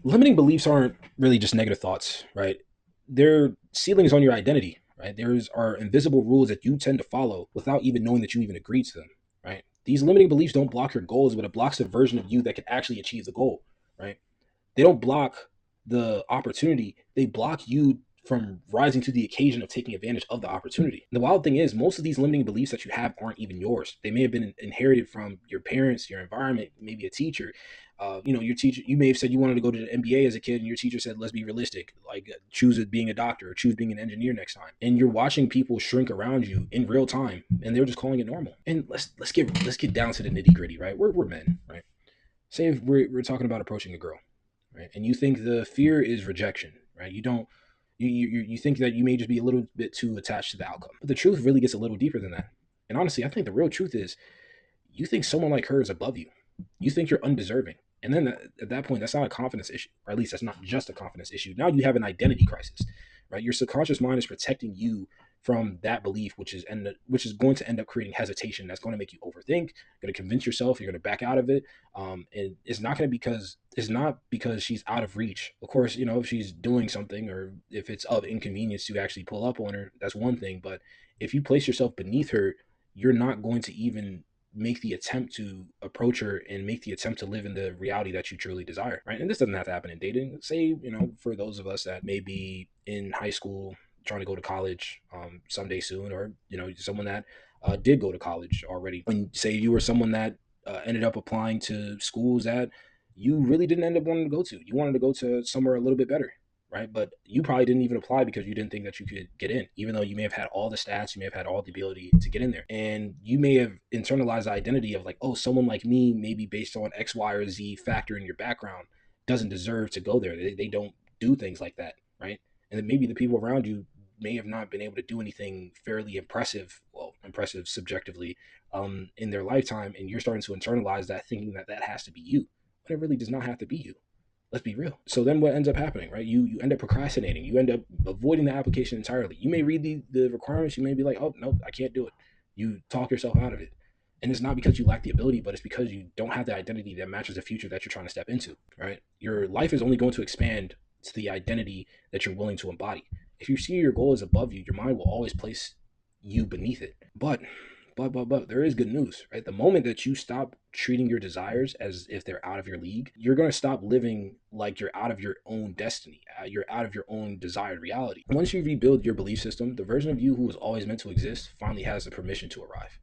Limiting beliefs aren't really just negative thoughts, right? They're ceilings on your identity, right? There's are invisible rules that you tend to follow without even knowing that you even agreed to them, right? These limiting beliefs don't block your goals, but it blocks the version of you that can actually achieve the goal, right? They don't block the opportunity. They block you from rising to the occasion of taking advantage of the opportunity. The wild thing is, most of these limiting beliefs that you have aren't even yours. They may have been inherited from your parents, your environment, maybe a teacher. Your teacher, you may have said you wanted to go to the MBA as a kid, and your teacher said, let's be realistic, like choose being a doctor or choose being an engineer next time. And you're watching people shrink around you in real time, and they're just calling it normal. And let's get down to the nitty gritty, right? We're men, right? Say if we're talking about approaching a girl, right? And you think the fear is rejection, right? You don't you think that you may just be a little bit too attached to the outcome. But the truth really gets a little deeper than that. And honestly, I think the real truth is you think someone like her is above you. You think you're undeserving. And then at that point, that's not a confidence issue, or at least that's not just a confidence issue. Now you have an identity crisis, right? Your subconscious mind is protecting you from that belief, which is going to end up creating hesitation. That's going to make you overthink. You're going to convince yourself. You're going to back out of it. And it's not because she's out of reach. Of course, if she's doing something or if it's of inconvenience to actually pull up on her, that's one thing. But if you place yourself beneath her, you're not going to even make the attempt to approach her and make the attempt to live in the reality that you truly desire, right? And this doesn't have to happen in dating. Say, for those of us that may be in high school trying to go to college someday soon, or someone that did go to college already, and say you were someone that ended up applying to schools that you really didn't end up wanting to go to. You wanted to go to somewhere a little bit better, right? But you probably didn't even apply because you didn't think that you could get in, even though you may have had all the stats, you may have had all the ability to get in there. And you may have internalized the identity of like, oh, someone like me, maybe based on X, Y, or Z factor in your background, doesn't deserve to go there. They don't do things like that, right? And then maybe the people around you may have not been able to do anything fairly impressive, well, impressive subjectively, in their lifetime. And you're starting to internalize that, thinking that that has to be you, but it really does not have to be you. Let's be real. So then what ends up happening, right? You end up procrastinating. You end up avoiding the application entirely. You may read the requirements. You may be like, oh, no, I can't do it. You talk yourself out of it. And it's not because you lack the ability, but it's because you don't have the identity that matches the future that you're trying to step into, right? Your life is only going to expand to the identity that you're willing to embody. If you see your goal is above you, your mind will always place you beneath it. But there is good news, right? The moment that you stop treating your desires as if they're out of your league, you're going to stop living like you're out of your own destiny. You're out of your own desired reality. Once you rebuild your belief system, the version of you who was always meant to exist finally has the permission to arrive.